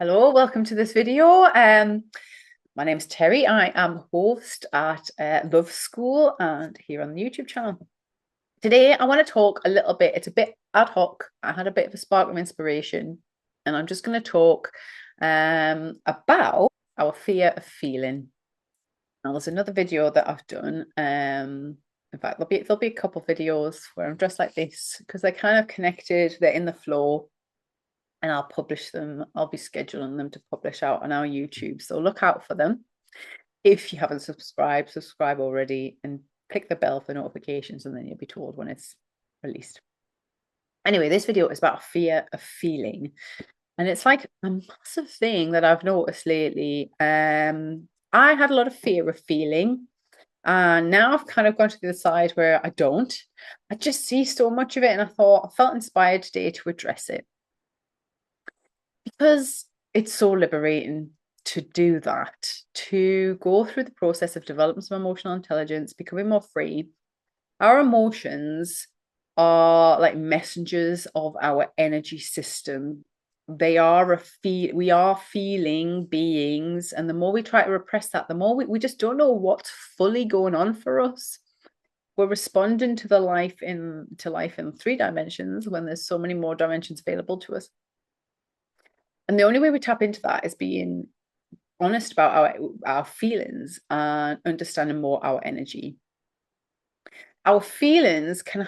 Hello, welcome to this video. My name's Terry. I am host at Love School and here on the YouTube channel. Today, I want to talk a little bit. It's a bit ad hoc. I had a bit of a spark of inspiration, and I'm just going to talk about our fear of feeling. Now, there's another video that I've done. In fact, there'll be a couple videos where I'm dressed like this because they're kind of connected. They're in the flow and I'll publish them. I'll be scheduling them to publish out on our YouTube. So look out for them. If you haven't subscribed, subscribe already and click the bell for notifications and then you'll be told when it's released. Anyway, this video is about fear of feeling. And it's like a massive thing that I've noticed lately. I had a lot of fear of feeling. And now I've kind of gone to the side where I don't. I just see so much of it. And I felt inspired today to address it. Because it's so liberating to do that, to go through the process of developing some emotional intelligence, becoming more free. Our emotions are like messengers of our energy system. They are we are feeling beings, and the more we try to repress that, the more we just don't know what's fully going on for us. We're responding to life in 3 dimensions when there's so many more dimensions available to us. And the only way we tap into that is being honest about our feelings and understanding more our energy. Our feelings can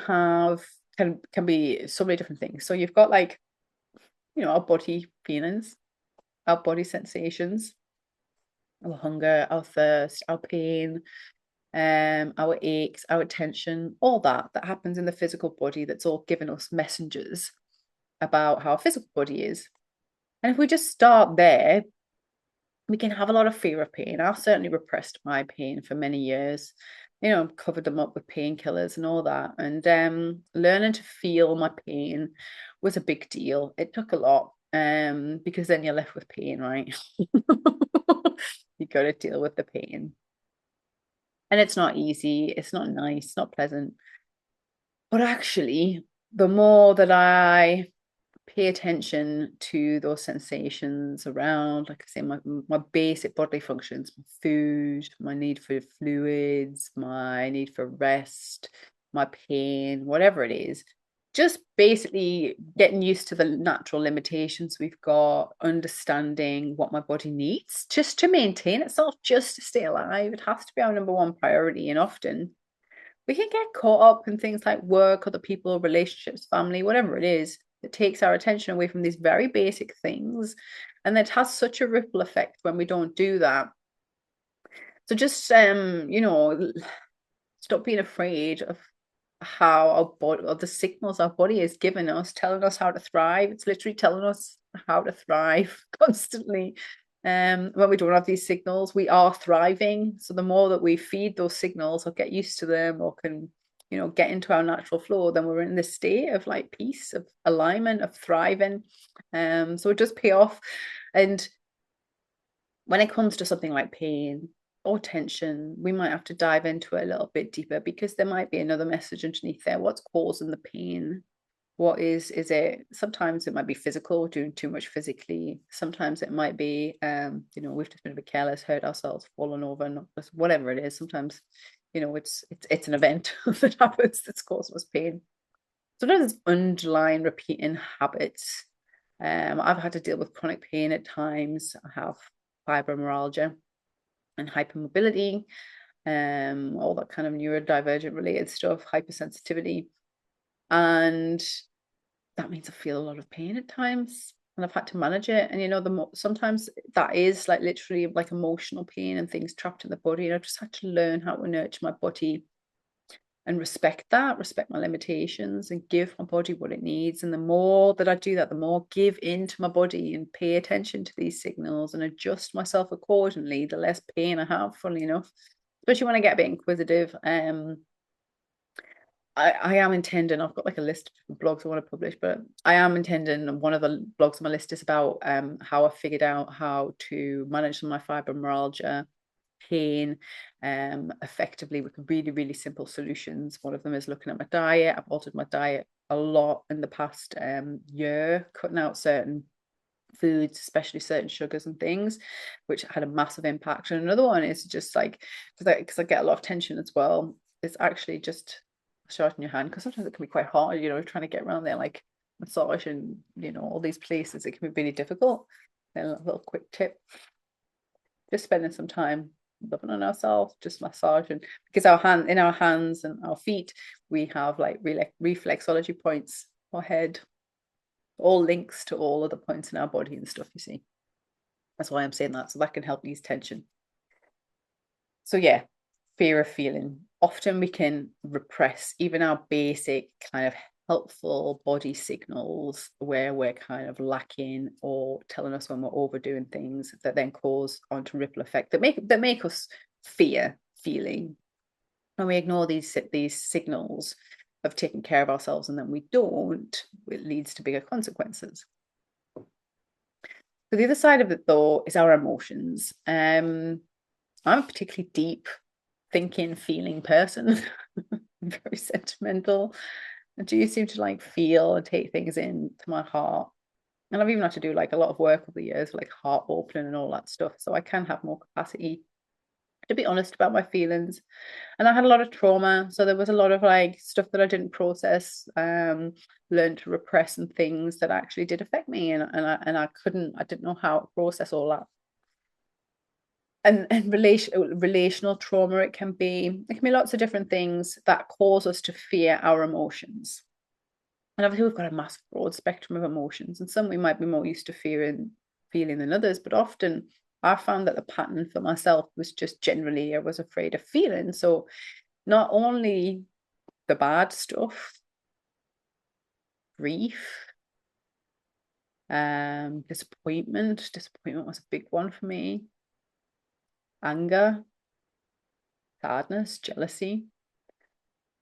be so many different things. So you've got our body feelings, our body sensations, our hunger, our thirst, our pain, our aches, our tension, all that happens in the physical body that's all giving us messengers about how our physical body is. And if we just start there, we can have a lot of fear of pain. I've certainly repressed my pain for many years. Covered them up with painkillers and all that. And learning to feel my pain was a big deal. It took a lot because then you're left with pain, right? You got to deal with the pain. And it's not easy. It's not nice. It's not pleasant. But actually, the more that I pay attention to those sensations around, like I say, my basic bodily functions, my food, my need for fluids, my need for rest, my pain, whatever it is, just basically getting used to the natural limitations we've got, understanding what my body needs just to maintain itself, just to stay alive. It has to be our number one priority. And often we can get caught up in things like work, other people, relationships, family, whatever it is, that takes our attention away from these very basic things. And that has such a ripple effect when we don't do that. So just stop being afraid of how our body, or the signals our body is giving us, telling us how to thrive. It's literally telling us how to thrive constantly. When we don't have these signals, we are thriving. So the more that we feed those signals or get used to them or can, get into our natural flow, then we're in this state of like peace, of alignment, of thriving. So it does pay off. And when it comes to something like pain or tension, we might have to dive into it a little bit deeper because there might be another message underneath there. What's causing the pain? What is it? Sometimes it might be physical, doing too much physically. Sometimes it might be, we've just been a bit careless, hurt ourselves, fallen over, not just whatever it is. Sometimes, it's an event that happens that's causing us pain. Sometimes it's underlying repeating habits. I've had to deal with chronic pain at times. I have fibromyalgia and hypermobility, all that kind of neurodivergent related stuff, hypersensitivity. And that means I feel a lot of pain at times and I've had to manage it. And sometimes that is like literally like emotional pain and things trapped in the body. And I just had to learn how to nurture my body and respect my limitations and give my body what it needs. And the more that I do that, the more I give into my body and pay attention to these signals and adjust myself accordingly, the less pain I have, funnily enough, especially when I get a bit inquisitive. I am intending, I've got like a list of blogs I want to publish, but I am intending, one of the blogs on my list is about how I figured out how to manage some of my fibromyalgia pain effectively with really, really simple solutions. One of them is looking at my diet. I've altered my diet a lot in the past year, cutting out certain foods, especially certain sugars and things, which had a massive impact. And another one is just like, because I get a lot of tension as well, it's actually just shorten your hand, because sometimes it can be quite hard, trying to get around there, like massage and, all these places, it can be really difficult. And a little quick tip, just spending some time loving on ourselves, just massaging, because in our hands and our feet, we have like reflexology points, our head, all links to all of the points in our body and stuff, you see. That's why I'm saying that, so that can help ease tension. So yeah, fear of feeling. Often we can repress even our basic kind of helpful body signals where we're kind of lacking or telling us when we're overdoing things, that then cause onto ripple effect that make us fear feeling. And we ignore these signals of taking care of ourselves, and then we don't, it leads to bigger consequences. So the other side of it, though, is our emotions. I'm a particularly deep thinking, feeling person. Very sentimental. I do seem to like feel and take things into my heart. And I've even had to do like a lot of work over the years, like heart opening and all that stuff. So I can have more capacity to be honest about my feelings. And I had a lot of trauma, so there was a lot of like stuff that I didn't process, learned to repress, and things that actually did affect me, and I didn't know how to process all that. And relational trauma, it can be lots of different things that cause us to fear our emotions. And obviously we've got a massive broad spectrum of emotions, and some we might be more used to feeling than others, but often I found that the pattern for myself was just generally I was afraid of feeling. So not only the bad stuff, grief, disappointment was a big one for me, anger, sadness, jealousy,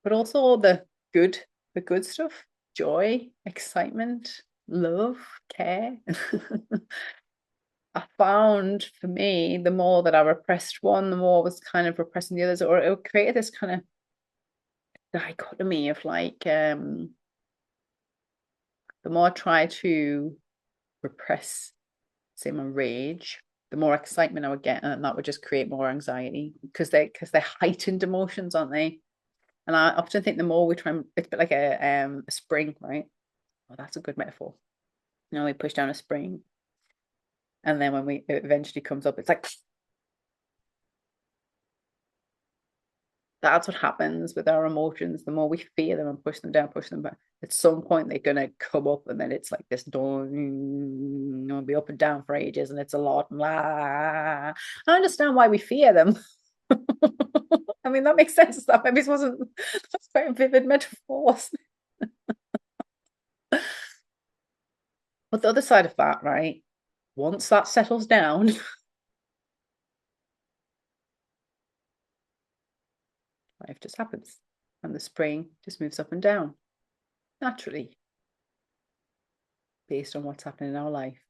but also the good stuff, joy, excitement, love, care. I found for me, the more that I repressed one, the more I was kind of repressing the others, or it created this kind of dichotomy of like, the more I try to repress, say, my rage, the more excitement I would get, and that would just create more anxiety, because they're heightened emotions, aren't they? And I often think the more we try, it's a bit like a spring, right? Oh, that's a good metaphor. We push down a spring, and then when it eventually comes up, it's like, that's what happens with our emotions. The more we fear them and push them down, push them back, at some point they're gonna come up, and then it's like this dawn, it'll be up and down for ages, and it's a lot. Blah. I understand why we fear them. I mean, that makes sense. That maybe wasn't, that's very vivid metaphors. But the other side of that, right? Once that settles down, life just happens, and the spring just moves up and down naturally, based on what's happening in our life.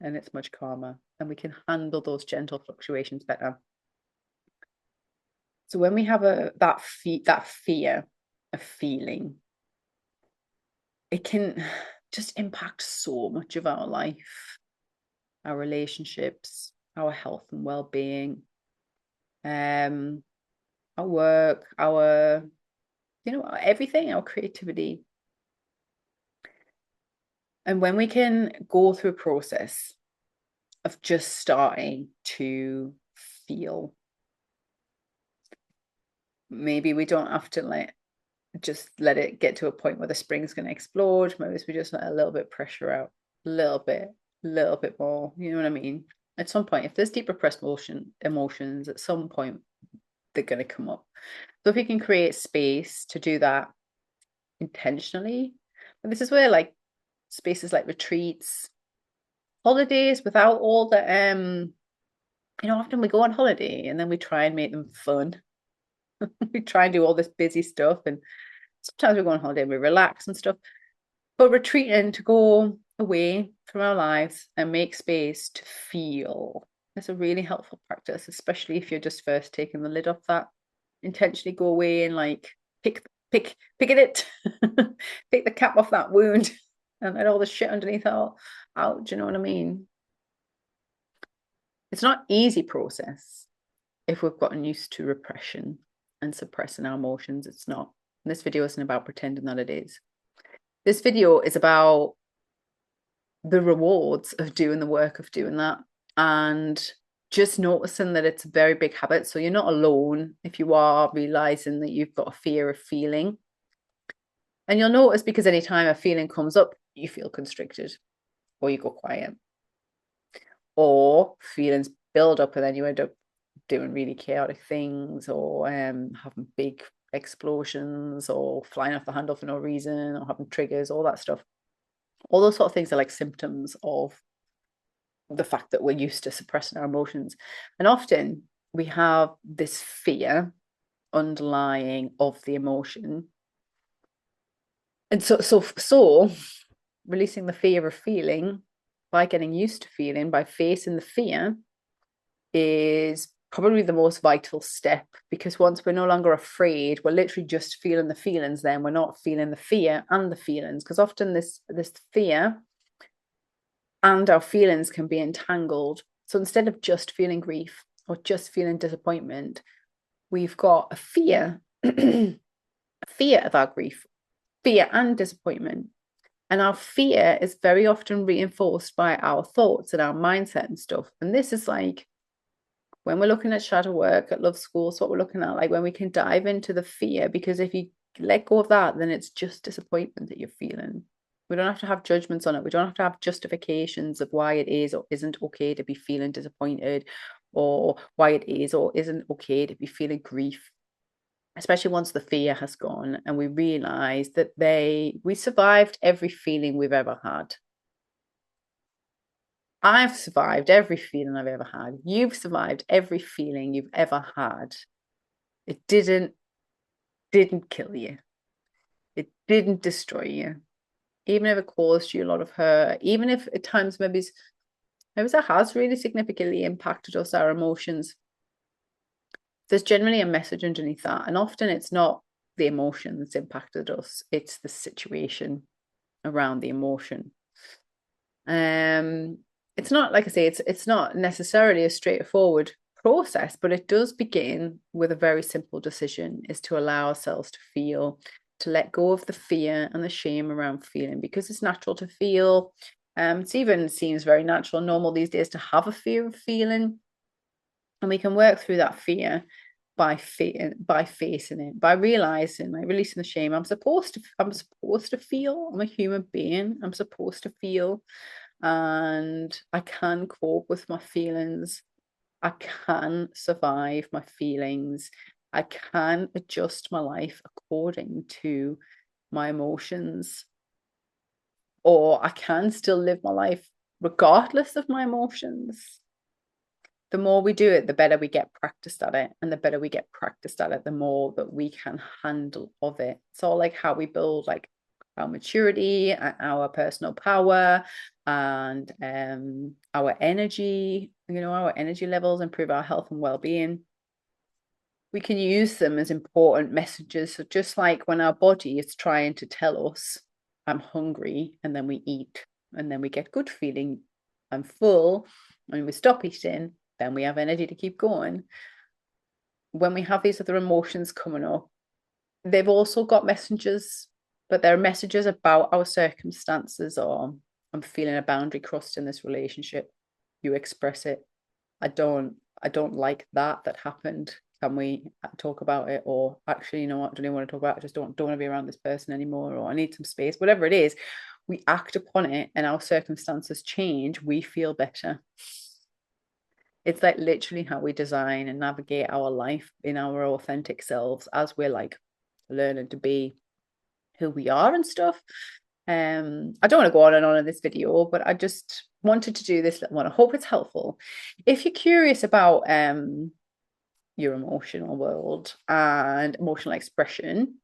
And it's much calmer, and we can handle those gentle fluctuations better. So when we have that fear of feeling, it can just impact so much of our life, our relationships, our health and well-being, our work, our everything, our creativity. And when we can go through a process of just starting to feel, maybe we don't have to let it get to a point where the spring's going to explode. Maybe we just let a little bit of pressure out, a little bit more. You know what I mean? At some point, if there's deep repressed emotions, at some point they're going to come up. So if we can create space to do that intentionally, and this is where like spaces like retreats, holidays, without all the often we go on holiday and then we try and make them fun. We try and do all this busy stuff, and sometimes we go on holiday and we relax and stuff, but retreating, to go away from our lives and make space to feel, is a really helpful practice, especially if you're just first taking the lid off that. Intentionally go away and like pick at it, pick the cap off that wound, and let all the shit underneath out. Do you know what I mean? It's not an easy process if we've gotten used to repression and suppressing our emotions. It's not. This video isn't about pretending that it is. This video is about the rewards of doing the work of doing that, and just noticing that it's a very big habit. So you're not alone if you are realizing that you've got a fear of feeling. And you'll notice, because anytime a feeling comes up, you feel constricted, or you go quiet, or feelings build up and then you end up doing really chaotic things, or having big explosions, or flying off the handle for no reason, or having triggers, all that stuff. All those sort of things are like symptoms of the fact that we're used to suppressing our emotions. And often we have this fear underlying of the emotion. And so releasing the fear of feeling by getting used to feeling, by facing the fear, is probably the most vital step, because once we're no longer afraid, we're literally just feeling the feelings. Then we're not feeling the fear and the feelings, because often this fear and our feelings can be entangled. So instead of just feeling grief or just feeling disappointment, we've got a fear, a fear of our grief, fear and disappointment. And our fear is very often reinforced by our thoughts and our mindset and stuff. And this is like when we're looking at shadow work at Love School, it's what we're looking at, like when we can dive into the fear, because if you let go of that, then it's just disappointment that you're feeling. We don't have to have judgments on it. We don't have to have justifications of why it is or isn't okay to be feeling disappointed, or why it is or isn't okay to be feeling grief. Especially once the fear has gone and we realize that we survived every feeling we've ever had. I've survived every feeling I've ever had. You've survived every feeling you've ever had. It didn't kill you. It didn't destroy you. Even if it caused you a lot of hurt, even if at times maybe it has really significantly impacted us, our emotions, there's generally a message underneath that. And often it's not the emotion that's impacted us, it's the situation around the emotion. It's not, like I say, it's not necessarily a straightforward process, but it does begin with a very simple decision, is to allow ourselves to feel, to let go of the fear and the shame around feeling, because it's natural to feel. It even seems very natural and normal these days to have a fear of feeling. And we can work through that fear by facing it, by realizing, like releasing the shame. I'm supposed to feel. I'm a human being. I'm supposed to feel, and I can cope with my feelings. I can survive my feelings. I can adjust my life according to my emotions, or I can still live my life regardless of my emotions. The more we do it, the better we get practiced at it. And the better we get practiced at it, the more that we can handle of it. It's all like how we build like our maturity and our personal power and our energy, our energy levels, improve our health and well-being. We can use them as important messages. So just like when our body is trying to tell us, I'm hungry, and then we eat, and then we get good feeling, I'm full, and we stop eating, then we have energy to keep going. When we have these other emotions coming up, they've also got messages, but they're messages about our circumstances, or I'm feeling a boundary crossed in this relationship. You express it. I don't like that happened. Can we talk about it? Or actually, you know what, I don't even want to talk about it. I just don't want to be around this person anymore, or I need some space, whatever it is. We act upon it and our circumstances change. We feel better. It's like literally how we design and navigate our life in our authentic selves as we're like learning to be who we are and stuff. I don't want to go on and on in this video, but I just wanted to do this little one. I hope it's helpful. If you're curious about your emotional world and emotional expression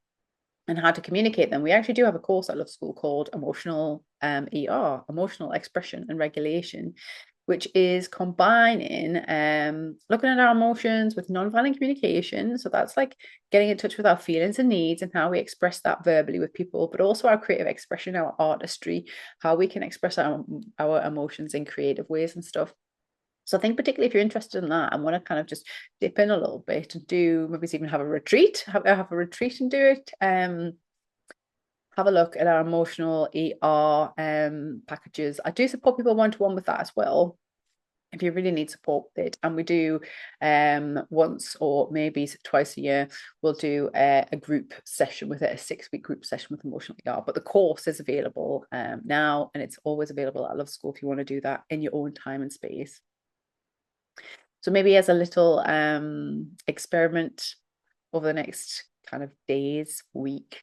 and how to communicate them, we actually do have a course at Love School called Emotional Expression and Regulation. which is combining looking at our emotions with non-violent communication. So that's like getting in touch with our feelings and needs and how we express that verbally with people, but also our creative expression, our artistry, how we can express our emotions in creative ways and stuff. So I think particularly if you're interested in that and want to kind of just dip in a little bit and do maybe even have a retreat, have a retreat and do it. Have a look at our emotional ER packages. I do support people one-to-one with that as well, if you really need support with it. And we do once or maybe twice a year, we'll do a group session with it, a 6-week group session with emotional ER. But the course is available now, and it's always available at Love School if you want to do that in your own time and space. So maybe as a little experiment over the next kind of days, week,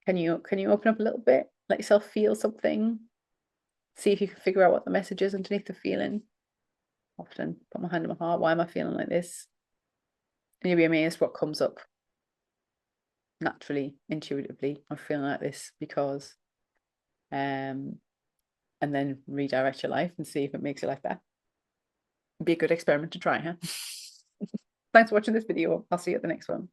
can you open up a little bit, let yourself feel something, see if you can figure out what the message is underneath the feeling. Often put my hand on my heart, why am I feeling like this? And you'll be amazed what comes up naturally, intuitively. I'm feeling like this because and then redirect your life and see if it makes it like that. It'd be a good experiment to try, huh? Thanks for watching this video. I'll see you at the next one.